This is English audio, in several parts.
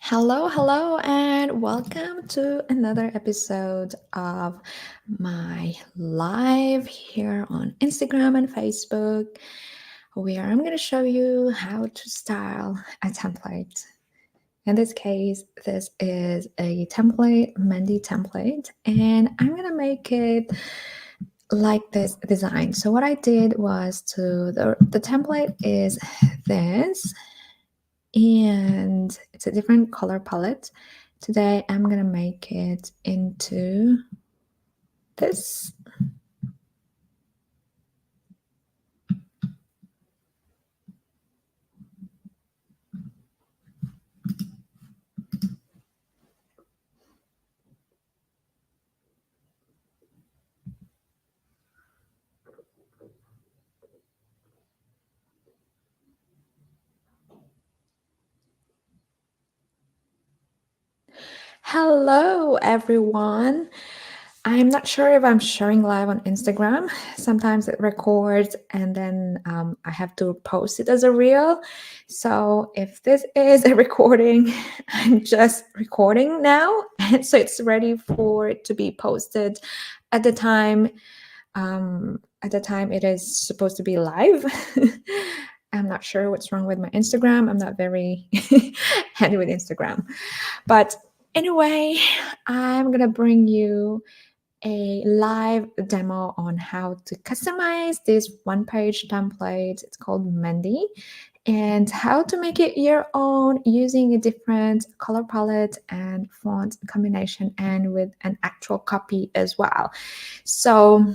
Hello, and welcome to another episode of my live here on Instagram and Facebook, where I'm going to show you how to style a template. In this case, this is a template, Mendy template, and I'm going to make it like this design. So what I did was the template is this, and it's a different color palette. Today I'm gonna make it into this. Hello everyone. I'm not sure if I'm sharing live on Instagram. Sometimes it records and then I have to post it as a reel. So if this is a recording, I'm just recording now. And so it's ready for it to be posted at the time. It is supposed to be live. I'm not sure what's wrong with my Instagram. I'm not very handy with Instagram. But anyway, I'm going to bring you a live demo on how to customize this one-page template. It's called Mendy, and how to make it your own using a different color palette and font combination, and with an actual copy as well. So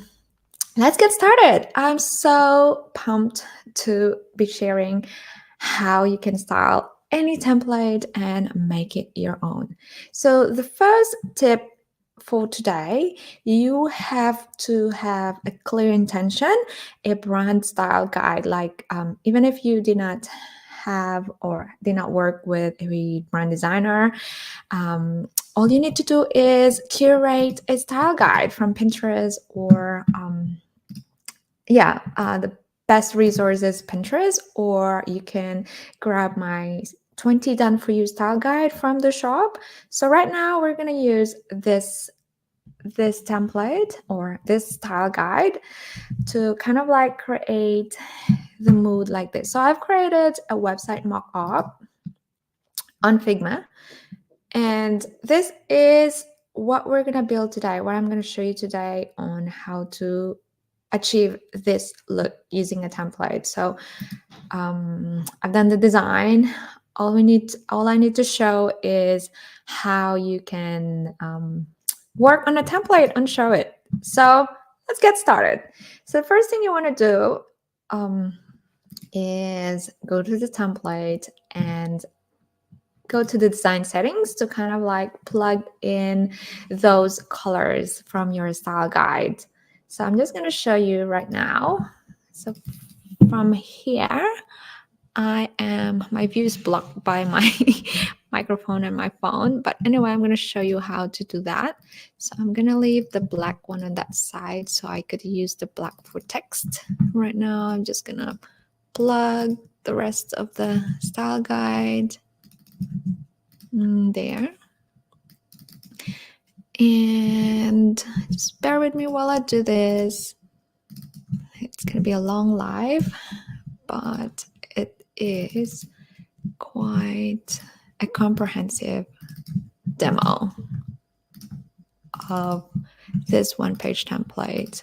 let's get started. I'm so pumped to be sharing how you can style any template and make it your own. So the first tip for today, you have to have a clear intention, a brand style guide. Like even if you did not have or did not work with a brand designer, all you need to do is curate a style guide from Pinterest or the best resource is Pinterest, or you can grab my 20 done for you style guide from the shop. So right now we're going to use this template or this style guide to kind of like create the mood like this. So I've created a website mock-up on Figma, and this is what we're going to build today, what I'm going to show you today on how to achieve this look using a template. So I've done the design. All I need to show is how you can work on a template and show it. So let's get started. So the first thing you want to do is go to the template and go to the design settings to kind of like plug in those colors from your style guide. So I'm just going to show you right now. So from here, my view is blocked by my microphone and my phone. But anyway, I'm going to show you how to do that. So I'm going to leave the black one on that side so I could use the black for text. Right now, I'm just going to plug the rest of the style guide there. And just bear with me while I do this. It's going to be a long live, but it is quite a comprehensive demo of this one-page template.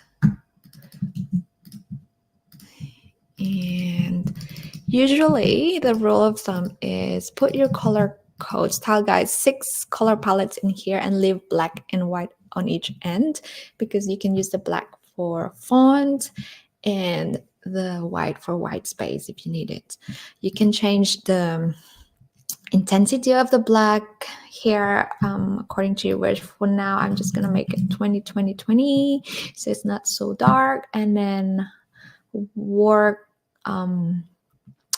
And usually the rule of thumb is put your color code style guide 6 color palettes in here and leave black and white on each end, because you can use the black for font and the white for white space if you need it. You can change the intensity of the black here according to your wish. For now, I'm just gonna make it 20 20 20 so it's not so dark, and then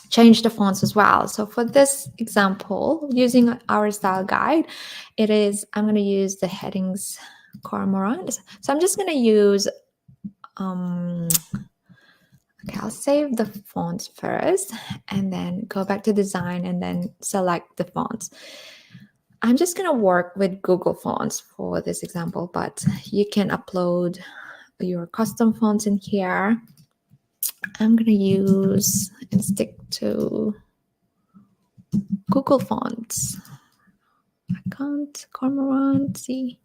change the fonts as well. So for this example, using our style guide, I'm going to use the headings cormorant. So I'm just going to use okay, I'll save the fonts first and then go back to design and then select the fonts. I'm just going to work with Google Fonts for this example, but you can upload your custom fonts in here. I'm going to use and stick to Google Fonts. I can't, Cormorant, see.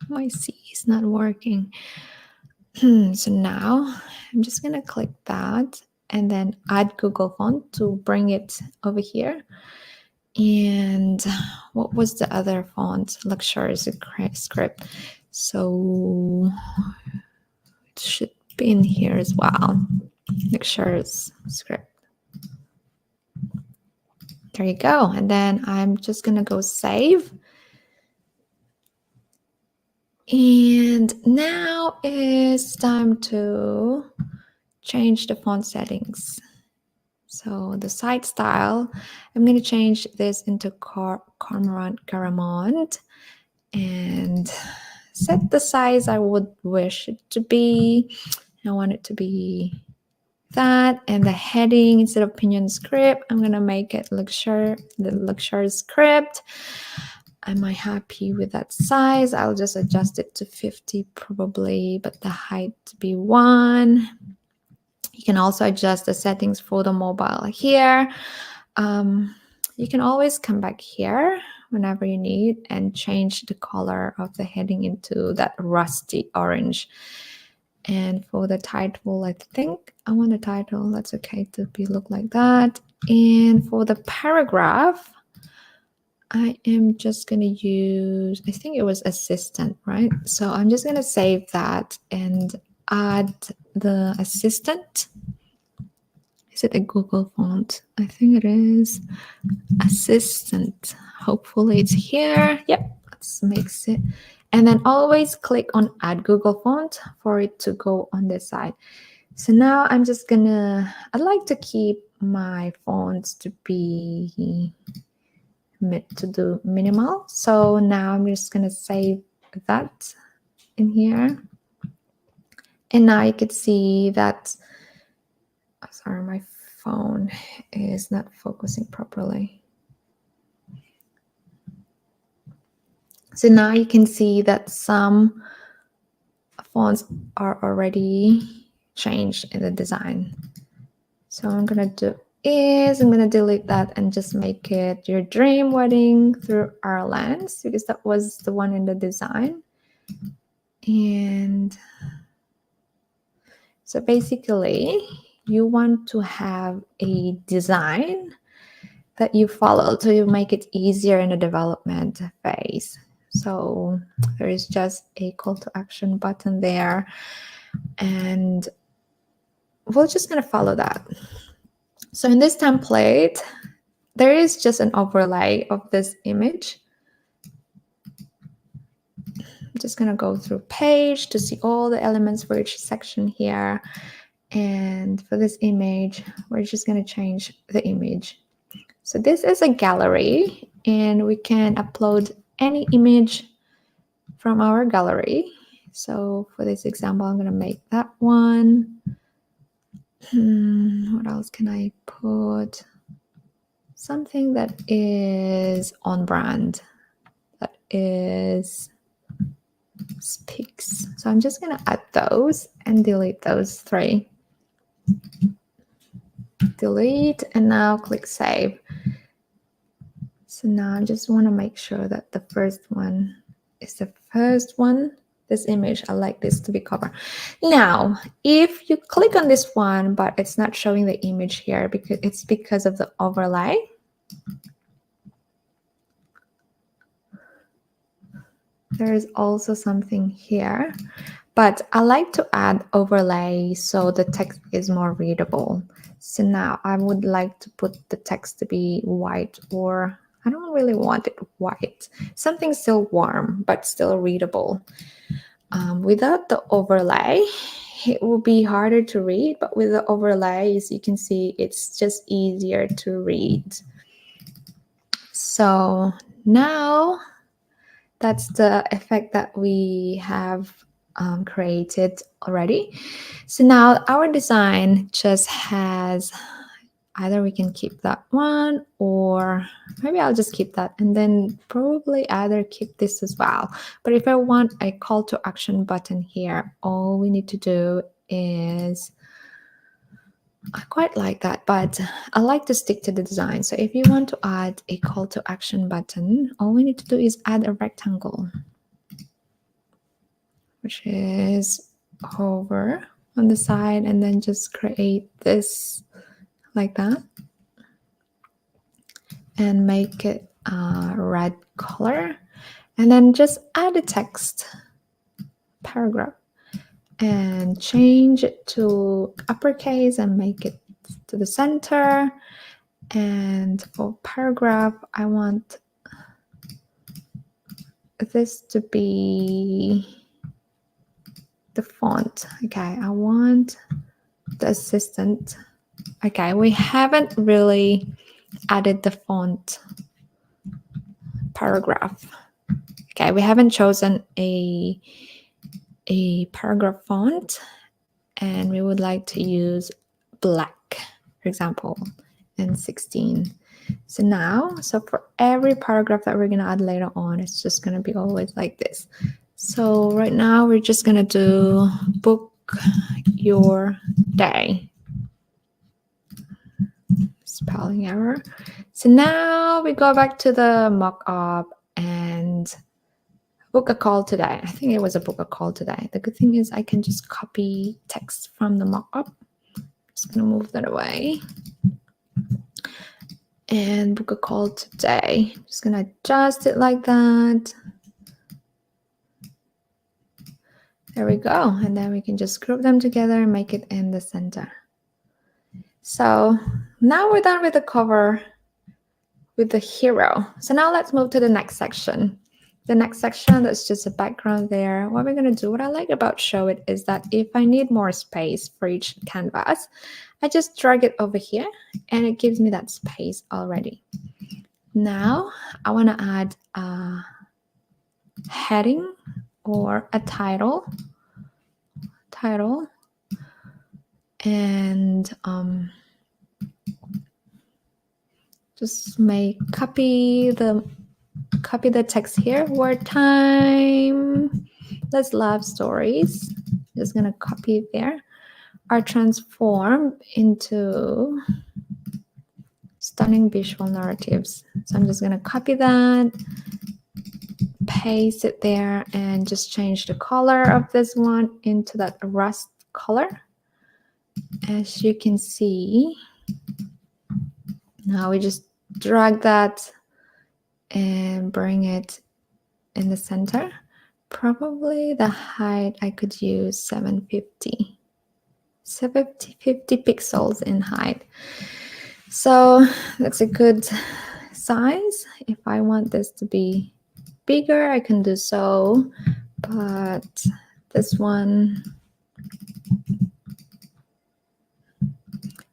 My C is not working. So now I'm just going to click that and then add Google Font to bring it over here. And what was the other font? Luxurious script. So it should be in here as well. Luxurious script. There you go. And then I'm just going to go save. And now it's time to change the font settings. So the site style, I'm going to change this into Cormorant Garamond and set the size I would wish it to be. I want it to be that, and the heading, instead of Pinion script, I'm going to make it the luxury script. Am I happy with that size? I'll just adjust it to 50 probably, but the height to be 1. You can also adjust the settings for the mobile here. You can always come back here whenever you need and change the color of the heading into that rusty orange. And for the title, I think I want a title. That's okay to look like that. And for the paragraph, I am just going to use, I think it was assistant, right? So I'm just going to save that and add the assistant. Is it a Google font? I think it is. Assistant. Hopefully it's here. Yep, let's mix it. And then always click on add Google font for it to go on this side. So now I'm just gonna, I'd like to keep my fonts to be minimal. So now I'm just gonna save that in here. And now you can see that, sorry, my phone is not focusing properly. So now you can see that some fonts are already changed in the design. So what I'm gonna do is I'm gonna delete that and just make it your dream wedding through our lens, because that was the one in the design. And so basically you want to have a design that you follow to make it easier in the development phase. So there is just a call to action button there, and we're just going to follow that. So in this template, there is just an overlay of this image. I'm just going to go through page to see all the elements for each section here. And for this image, we're just going to change the image. So this is a gallery, and we can upload any image from our gallery. So for this example, I'm going to make that one. What else can I put? Something that is on brand, that is speaks. So I'm just going to add those and delete those 3. Delete, and now click save. So now I just want to make sure that the first one is the first one. This image, I like this to be covered. Now, if you click on this one, but it's not showing the image here because of the overlay. There's also something here, but I like to add overlay so the text is more readable. So now I would like to put the text to be white, or I don't really want it white. Something still warm, but still readable. Without the overlay, it will be harder to read, but with the overlay, as you can see, it's just easier to read. So now that's the effect that we have created already. So now our design just has either we can keep that one, or maybe I'll just keep that, and then probably either keep this as well. But if I want a call to action button here, all we need to do is, I quite like that, but I like to stick to the design. So if you want to add a call to action button, all we need to do is add a rectangle, which is over on the side, and then just create this like that and make it a red color, and then just add a text paragraph and change it to uppercase and make it to the center. And for paragraph, I want this to be the font. Okay, I want the assistant. Okay, we haven't really added the font paragraph. Okay, we haven't chosen a paragraph font, and we would like to use black, for example, and 16. So now, so for every paragraph that we're going to add later on, it's just going to be always like this. So right now we're just going to do book your day. Spelling error. So now we go back to the mock-up and book a call today. I think it was a book a call today. The good thing is I can just copy text from the mock-up. Just going to move that away. And book a call today. Just going to adjust it like that. There we go. And then we can just group them together and make it in the center. So now we're done with the cover with the hero. So now let's move to the next section. The next section, that's just a background there. What we're going to do, what I like about Showit is that if I need more space for each canvas, I just drag it over here and it gives me that space already. Now I want to add a heading or a title, and just copy the text here. Word time. Let's love stories. Just gonna copy it there. Are transformed into stunning visual narratives. So I'm just gonna copy that, paste it there, and just change the color of this one into that rust color. As you can see, now we just drag that and bring it in the center. Probably the height I could use 750 pixels in height. So that's a good size. If I want this to be bigger, I can do so, but this one,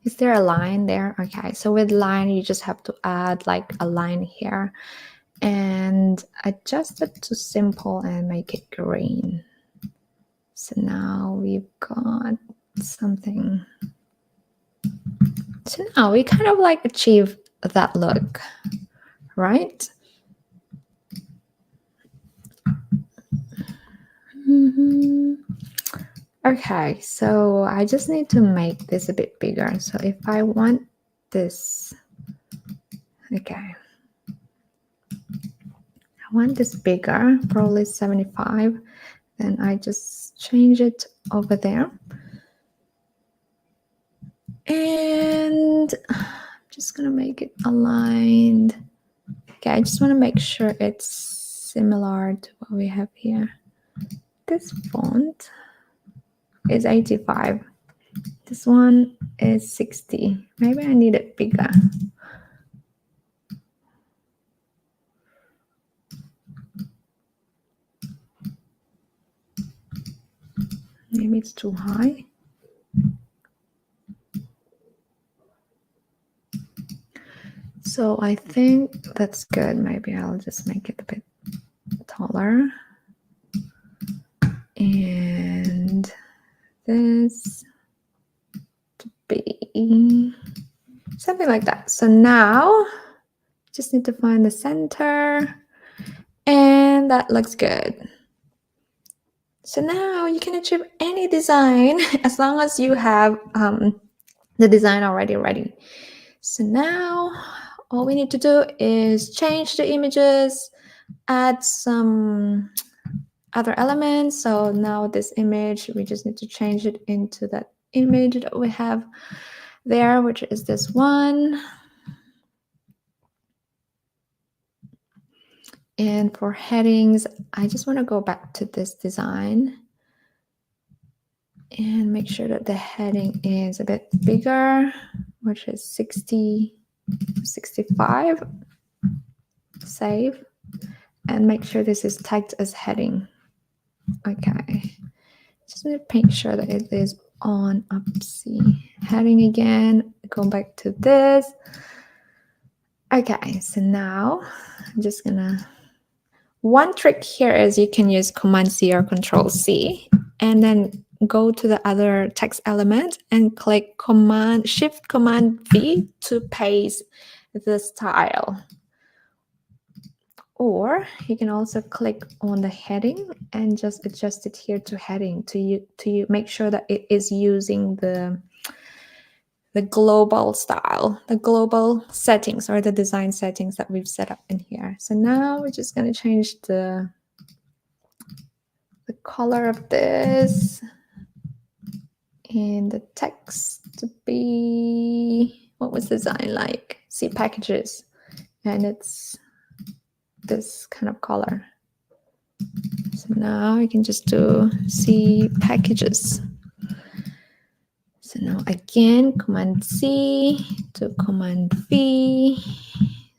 is there a line there? Okay, so with line, you just have to add like a line here and adjust it to simple and make it green. So now we've got something. So now we kind of like achieve that look, right? Okay, so I just need to make this a bit bigger. So if I want this, okay, I want this bigger, probably 75, then I just change it over there. And I'm just gonna make it aligned. Okay, I just want to make sure it's similar to what we have here. This font is 85. This one is 60. Maybe I need it bigger. Maybe it's too high. So I think that's good. Maybe I'll just make it a bit taller. And this to be something like that. So now just need to find the center, and that looks good. So now you can achieve any design as long as you have the design already ready. So now all we need to do is change the images, add some other elements. So now this image, we just need to change it into that image that we have there, which is this one. And for headings, I just want to go back to this design and make sure that the heading is a bit bigger, which is 60, 65. Save, and make sure this is tagged as heading. Okay, just need to make sure that it is on. Oopsie. Heading again, go back to this. Okay, so now I'm just gonna, one trick here is you can use Command C or Control C, and then go to the other text element and click Shift Command V to paste the style. Or you can also click on the heading and just adjust it here to heading to make sure that it is using the global style, the global settings or the design settings that we've set up in here. So now we're just going to change the color of this and the text to be, what was the design like? See packages, and it's this kind of color. So now I can just do C packages. So now again, Command C to Command V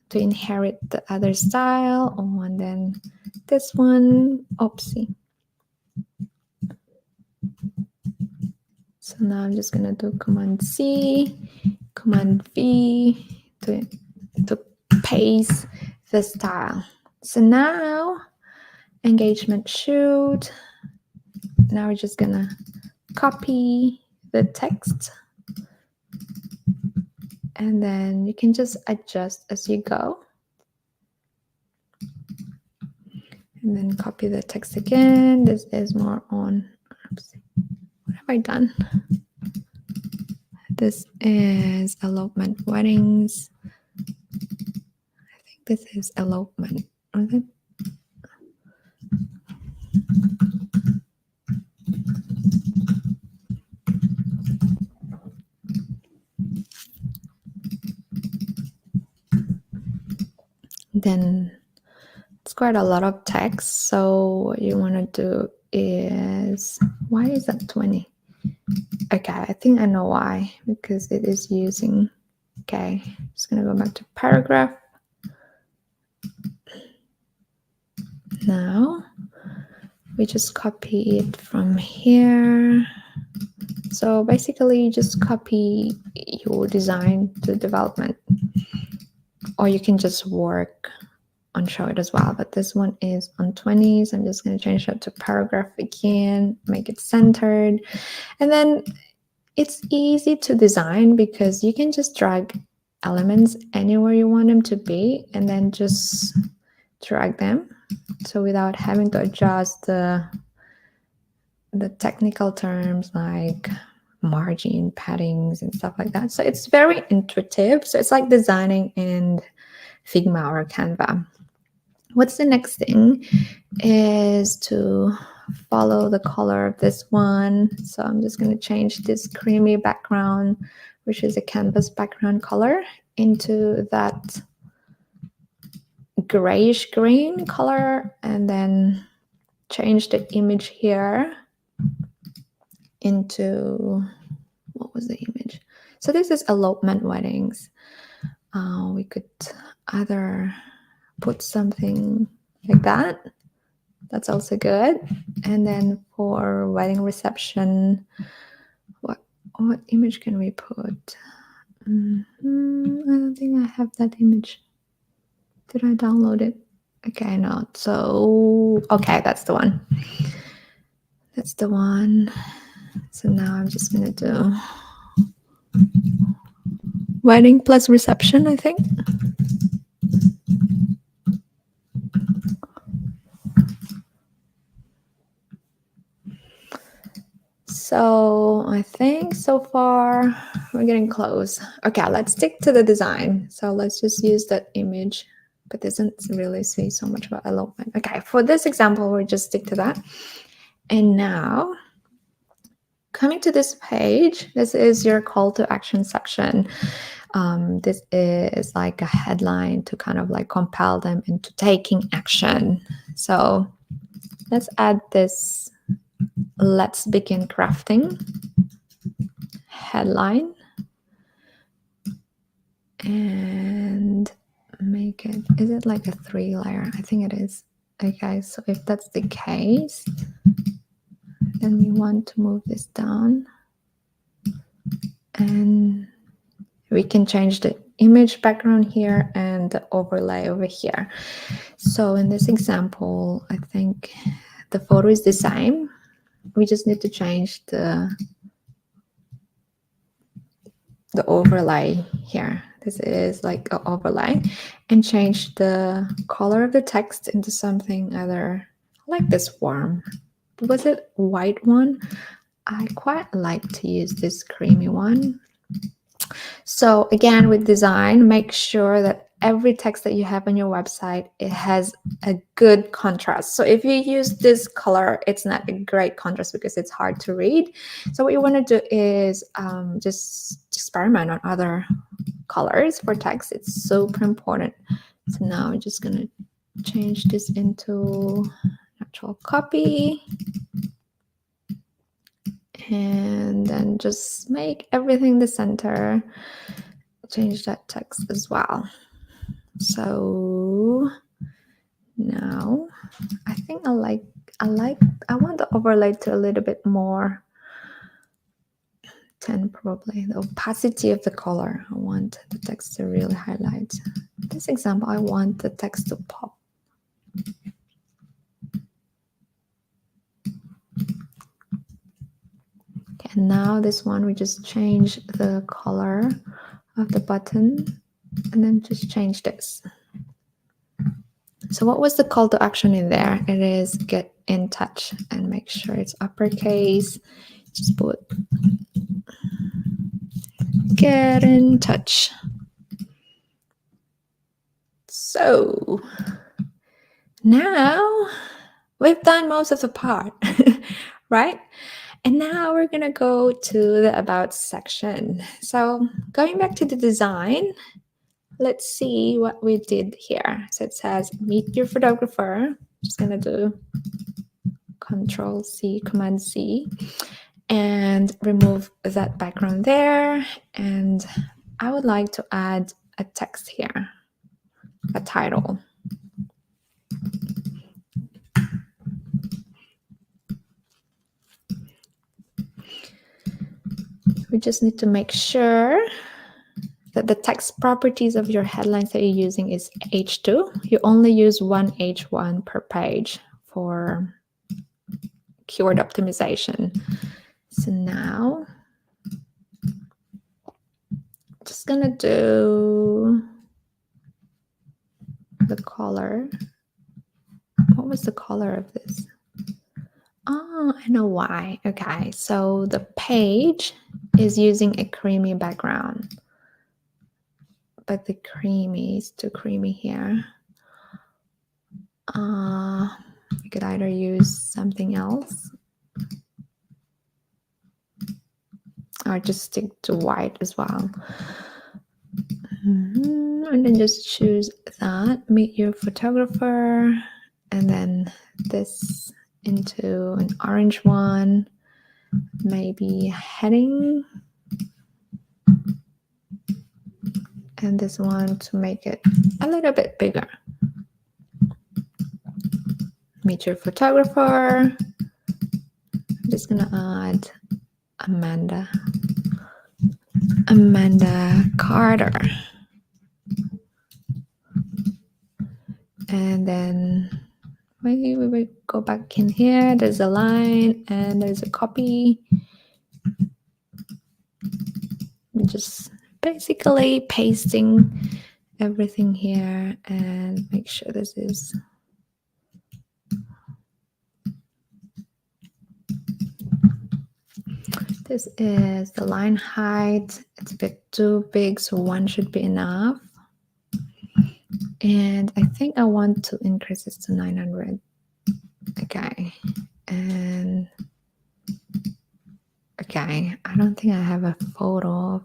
to inherit the other style. Oh, and then this one, oopsie. So now I'm just gonna do Command C, Command V to paste the style. So now engagement shoot. Now we're just gonna copy the text, and then you can just adjust as you go, and then copy the text again. This is more on, oops, what have I done? This is elopement weddings. I think this is elopement. Okay. Then it's quite a lot of text. So what you want to do is, why is that 20? Okay, I think I know why, because it is using, okay, just gonna go back to paragraph. Now we just copy it from here. So basically you just copy your design to development, or you can just work on Showit as well, but this one is on 20, so I'm just going to change that to paragraph again, make it centered, and then it's easy to design because you can just drag elements anywhere you want them to be and then just drag them, so without having to adjust the technical terms like margin, paddings, and stuff like that. So it's very intuitive. So it's like designing in Figma or Canva. What's the next thing is to follow the color of this one. So I'm just going to change this creamy background, which is a canvas background color, into that grayish green color, and then change the image here into, what was the image? So this is elopement weddings. We could either put something like that. That's also good. And then for wedding reception, what image can we put? I don't think I have that image. Did I download it? Okay, no. So, okay, that's the one. That's the one. So now I'm just gonna do, Wedding plus reception, I think. So I think so far we're getting close. Okay, let's stick to the design. So let's just use that image, but doesn't really say so much about elopement. Okay, for this example, we'll just stick to that. And now, coming to this page, this is your call to action section. This is like a headline to kind of like compel them into taking action. So let's add this "Let's begin crafting" headline and make it, is it like a 3-layer? I think it is. Okay, so if that's the case, then we want to move this down and we can change the image background here and the overlay over here. So in this example, I think the photo is the same. We just need to change the overlay here. This is like an overlay, and change the color of the text into something other like this warm. Was it white one? I quite like to use this creamy one. So again, with design, make sure that every text that you have on your website, it has a good contrast. So if you use this color, it's not a great contrast because it's hard to read. So what you want to do is just experiment on other colors for text. It's super important. So now I'm just going to change this into natural copy. And then just make everything the center. Change that text as well. So now I think I want the overlay to a little bit more 10, probably the opacity of the color. I want the text to really highlight. This example, I want the text to pop. Okay, and now this one, we just change the color of the button and then just change this. So what was the call to action in there? It is get in touch, and make sure it's uppercase. Just put get in touch. So now we've done most of the part, right? And now we're gonna go to the about section. So going back to the design, let's see what we did here. So it says meet your photographer. Just gonna do Control C, Command C, and remove that background there. And I would like to add a text here, a title. We just need to make sure that the text properties of your headlines that you're using is H2. You only use one H1 per page for keyword optimization. So now, just gonna do the color. What was the color of this? Oh, I know why. Okay, so the page is using a creamy background, but the creamy is too creamy here. We could either use something else or just stick to white as well. And then just choose that, meet your photographer, and then this into an orange one, maybe heading, and this one to make it a little bit bigger. Meet your photographer. I'm just gonna add Amanda Carter. And then we go back in here. There's a line and there's a copy. We just basically pasting everything here and make sure this is the line height. It's a bit too big, so 1 should be enough. And I think I want to increase this to 900. Okay. And okay, I don't think I have a photo.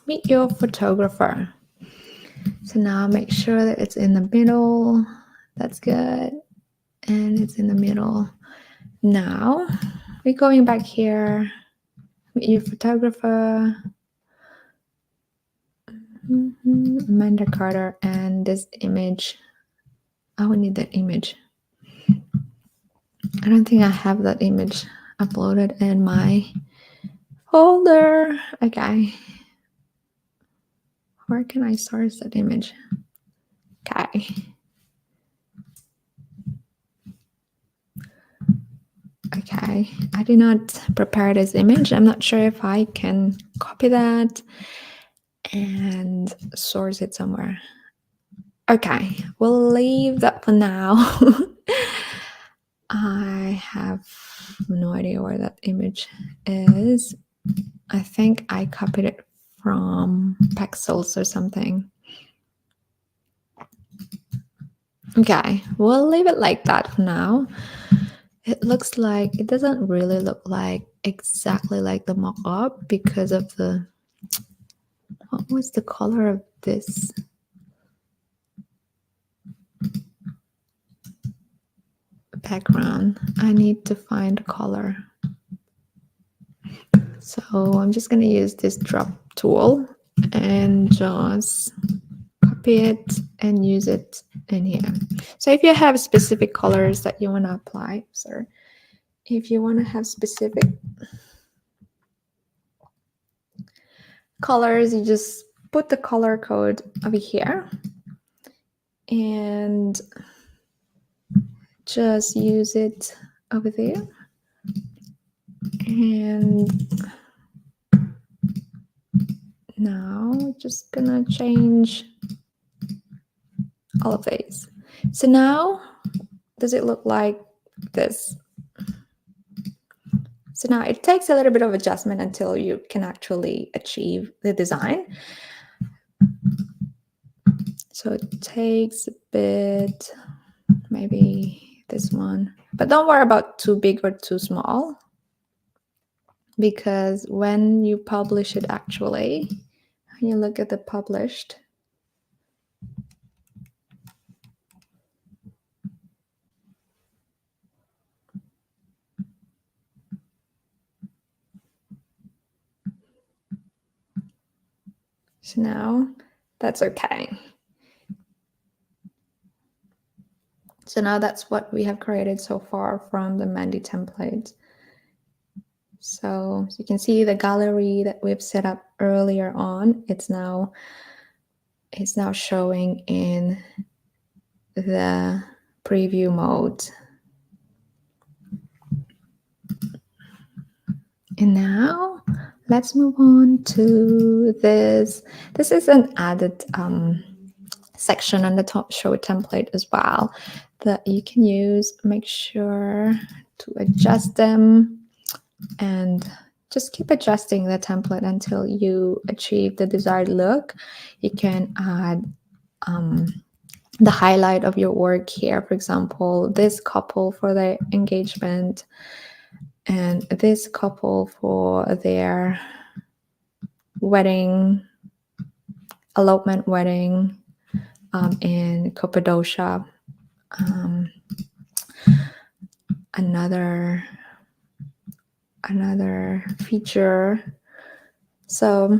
Meet your photographer. So now make sure that it's in the middle. That's good. And it's in the middle. Now we're going back here. Meet your photographer. Amanda Carter, and this image. I would need that image. I don't think I have that image uploaded in my folder. Okay. Where can I source that image? Okay. Okay, I did not prepare this image. I'm not sure if I can copy that and source it somewhere. Okay, we'll leave that for now. I have no idea where that image is. I think I copied it from Pexels or something. Okay, we'll leave it like that for now. It looks like, it doesn't really look like exactly like the mock-up because of the, what was the color of this? Background. I need to find a color. So I'm just going to use this drop tool and just copy it and use it in here. So if you have specific colors that you want to apply, sorry, if you want to have specific colors, you just put the color code over here and just use it over there. And now just gonna change all of these. So now, does it look like this? So now it takes a little bit of adjustment until you can actually achieve the design. So it takes a bit, maybe this one, but don't worry about too big or too small, because when you publish it, actually, when you look at the published, so now that's okay. So now that's what we have created so far from the Mandy template. So you can see the gallery that we've set up earlier on, it's now showing in the preview mode. And now let's move on to this. This is an added section on the top Showit template as well that you can use. Make sure to adjust them and just keep adjusting the template until you achieve the desired look. You can add the highlight of your work here. For example, this couple for their engagement and this couple for their wedding, elopement wedding in Cappadocia. Another feature. So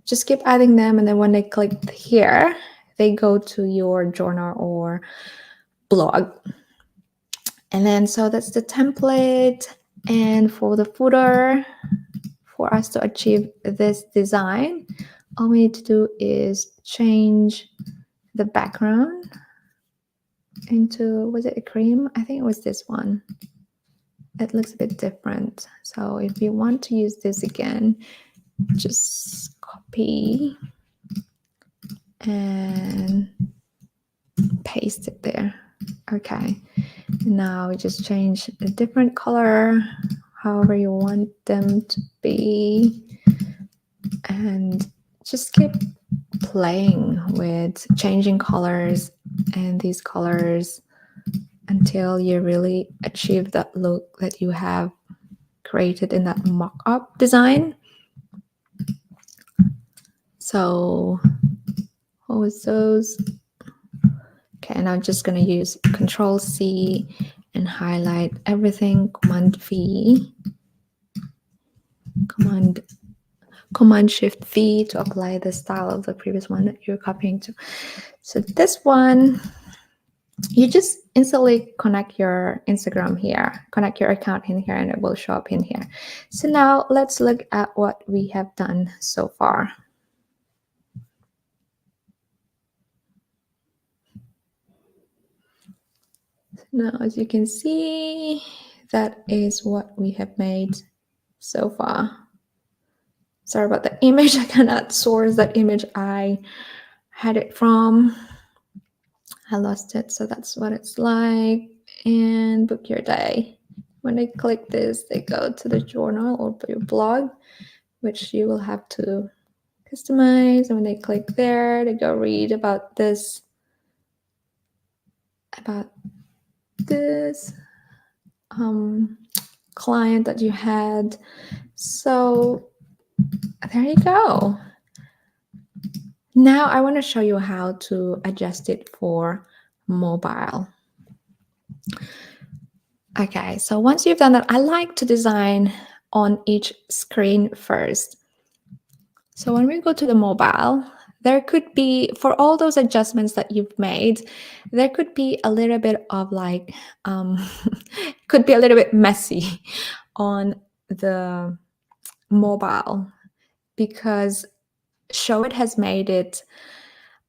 just keep adding them, and then when they click here, they go to your journal or blog. And then so that's the template. And for the footer, for us to achieve this design, all we need to do is change the background into, was it a cream? I think it was this one. It looks a bit different. So if you want to use this again, just copy and paste it there. Okay, now we just change a different color, however you want them to be, and just keep playing with changing colors and these colors until you really achieve that look that you have created in that mock-up design. So what was those? Okay, and I'm just going to use Control C and highlight everything, Command V, Command Shift V to apply the style of the previous one that you're copying to. So this one, you just instantly connect your Instagram here, connect your account in here, and it will show up in here. So now let's look at what we have done so far. Now, as you can see, that is what we have made so far. Sorry about the image. I cannot source that image I had it from. I lost it, so that's what it's like. And book your day. When they click this, they go to the journal or your blog, which you will have to customize. And when they click there, they go read about this client that you had. So there you go. Now I want to show you how to adjust it for mobile. Okay, so once you've done that, I like to design on each screen first. So when we go to the mobile, there could be, for all those adjustments that you've made, there could be a little bit of like, could be a little bit messy on the mobile because Showit has made it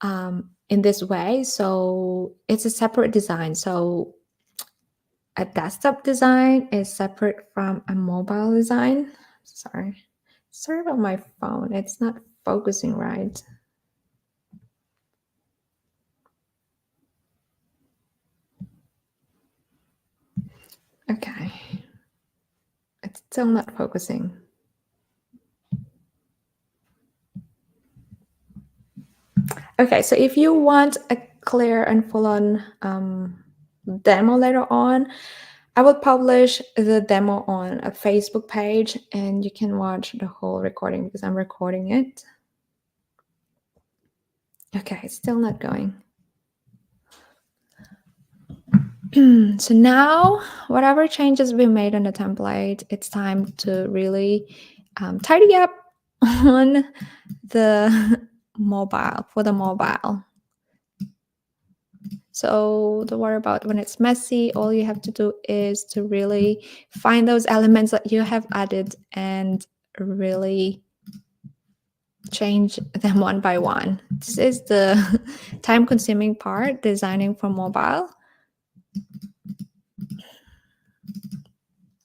in this way. So it's a separate design. So a desktop design is separate from a mobile design. Sorry about my phone. It's not focusing right. Okay. It's still not focusing. Okay, so if you want a clear and full-on demo later on, I will publish the demo on a Facebook page and you can watch the whole recording because I'm recording it. Okay, it's still not going. So now, whatever changes we made on the template, it's time to really tidy up on the mobile, for the mobile. So don't worry about when it's messy. All you have to do is to really find those elements that you have added and really change them one by one. This is the time-consuming part, designing for mobile.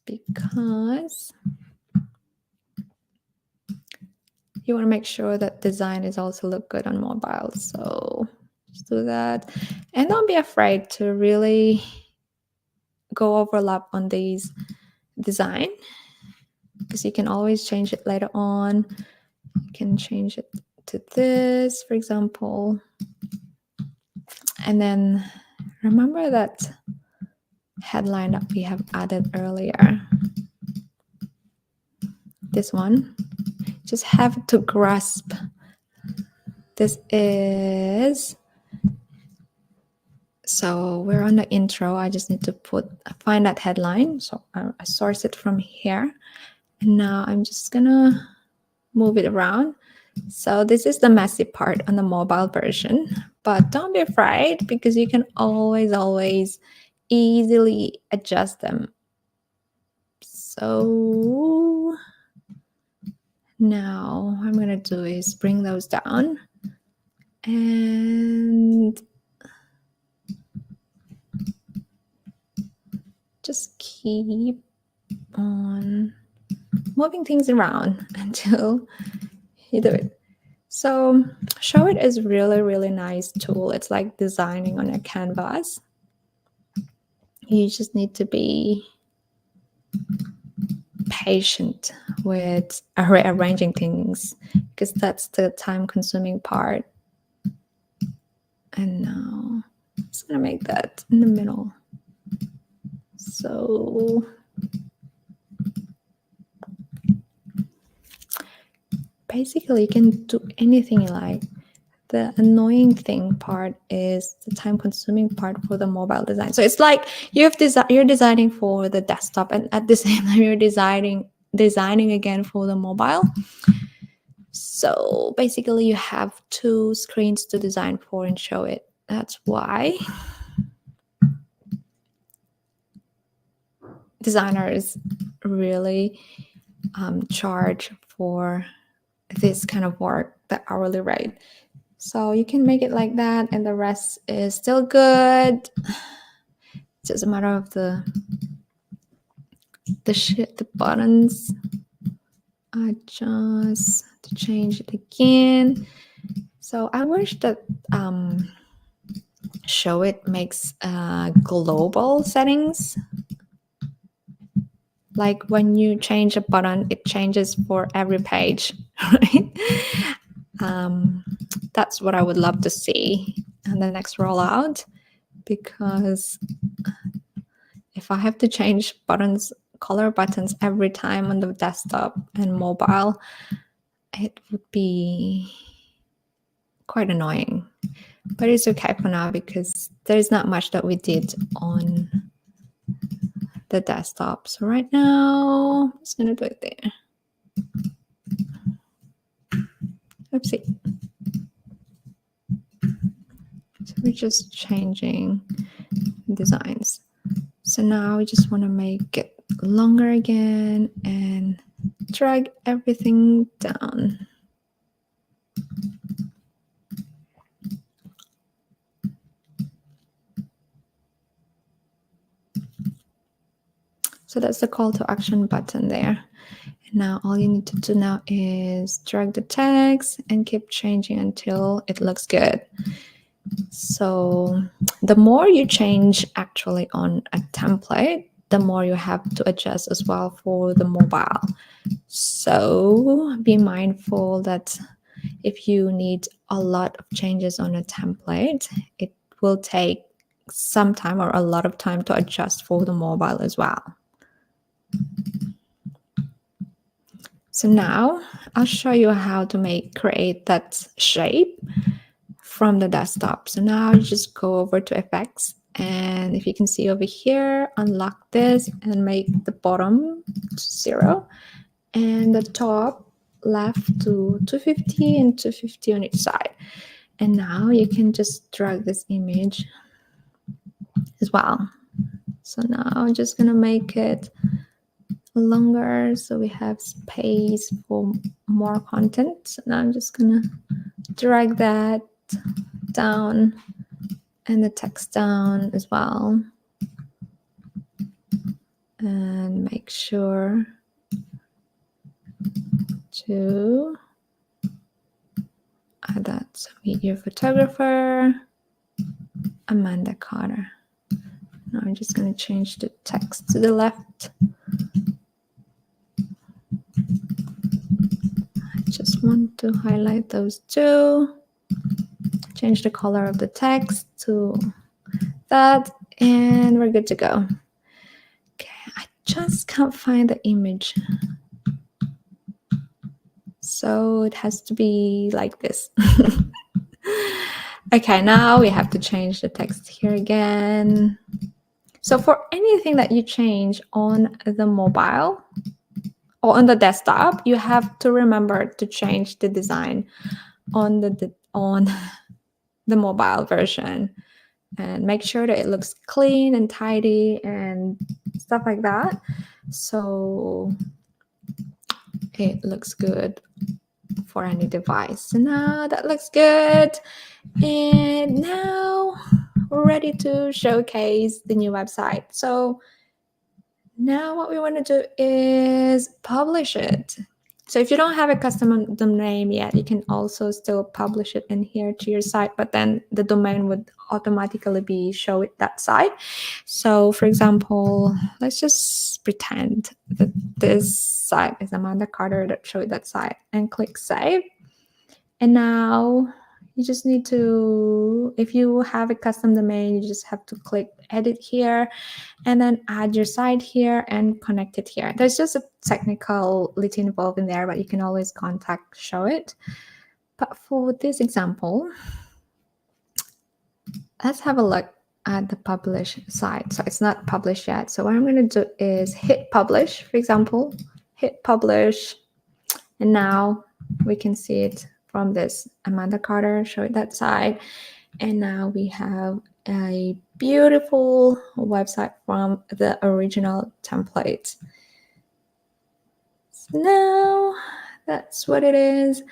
Because you want to make sure that design is also look good on mobile. So just do that. And don't be afraid to really go overlap on these design because you can always change it later on. You can change it to this, for example. And then remember that headline that we have added earlier. This one. Just have to grasp. This is, so we're on the intro. I just need to find that headline. So I source it from here. And now I'm just gonna move it around. So this is the messy part on the mobile version, but don't be afraid because you can always easily adjust them. So now what I'm gonna do is bring those down and just keep on moving things around until you do it. So Showit is really nice tool. It's like designing on a canvas. You just need to be patient with rearranging things because that's the time-consuming part. And now I'm just gonna make that in the middle. So basically you can do anything you like. The annoying thing part is the time-consuming part for the mobile design. So it's like you're designing for the desktop, and at the same time you're designing again for the mobile. So basically you have two screens to design for and Showit. That's why designers really charge for this kind of work, the hourly rate. So you can make it like that and the rest is still good. It's just a matter of the buttons. I just to change it again. So I wish that Showit makes global settings. Like when you change a button, it changes for every page, right? That's what I would love to see in the next rollout, because if I have to change color buttons every time on the desktop and mobile, it would be quite annoying. But it's okay for now because there's not much that we did on the desktop. So right now, I'm just gonna do it there. Oopsie. So we're just changing designs. So now we just want to make it longer again and drag everything down. So that's the call to action button there. And now all you need to do now is drag the text and keep changing until it looks good. So the more you change actually on a template, the more you have to adjust as well for the mobile. So be mindful that if you need a lot of changes on a template, it will take some time or a lot of time to adjust for the mobile as well. So now I'll show you how to create that shape from the desktop. So now you just go over to effects, and if you can see over here, unlock this and make the bottom 0 and the top left to 250 and 250 on each side. And now you can just drag this image as well. So now I'm just gonna make it longer so we have space for more content. So now I'm just gonna drag that down and the text down as well, and make sure to add that. So meet your photographer, Amanda Carter. Now I'm just going to change the text to the left. I just want to highlight those two, change the color of the text to that, and we're good to go. Okay, I just can't find the image. So it has to be like this. Okay, now we have to change the text here again. So for anything that you change on the mobile or on the desktop, you have to remember to change the design on the mobile version, and make sure that it looks clean and tidy and stuff like that. So it looks good for any device. So now that looks good. And now we're ready to showcase the new website. So Now what we want to do is publish it. So if you don't have a custom domain yet, you can also still publish it in here to your site, but then the domain would automatically be Showit that site. So for example, let's just pretend that this site is Amanda Carter that Showit that site and click save. And now you just need to, if you have a custom domain, you just have to click edit here and then add your site here and connect it here. There's just a technicality involved in there, but you can always contact Showit. But for this example, let's have a look at the publish site. So it's not published yet. So what I'm going to do is hit publish, for example, hit publish. And now we can see it from this Amanda Carter, Showit that site. And now we have a beautiful website from the original template. So now that's what it is.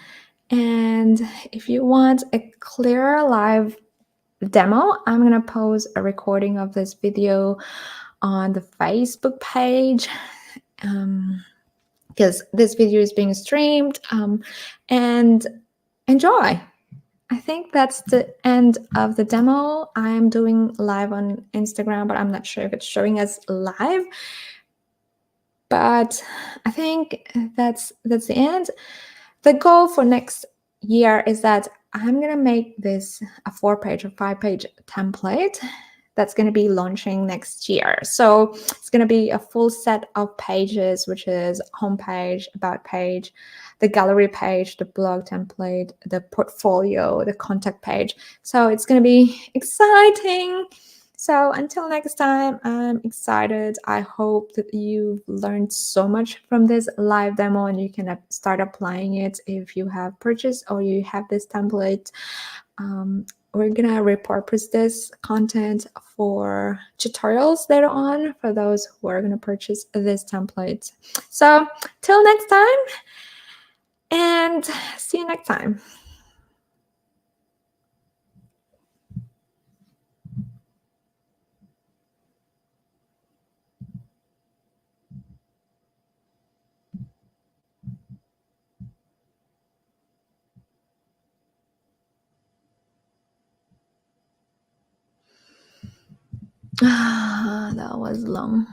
And if you want a clearer live demo, I'm going to post a recording of this video on the Facebook page. Because this video is being streamed, and enjoy. I think that's the end of the demo. I'm doing live on Instagram, but I'm not sure if it's showing as live. But I think that's the end. The goal for next year is that I'm gonna make this a 4-page or 5-page template that's going to be launching next year. So it's going to be a full set of pages, which is homepage, about page, the gallery page, the blog template, the portfolio, the contact page. So it's going to be exciting. So until next time, I'm excited. I hope that you've learned so much from this live demo and you can start applying it if you have purchased or you have this template. We're gonna repurpose this content for tutorials later on for those who are gonna purchase this template. So till next time, and see you next time. That was long.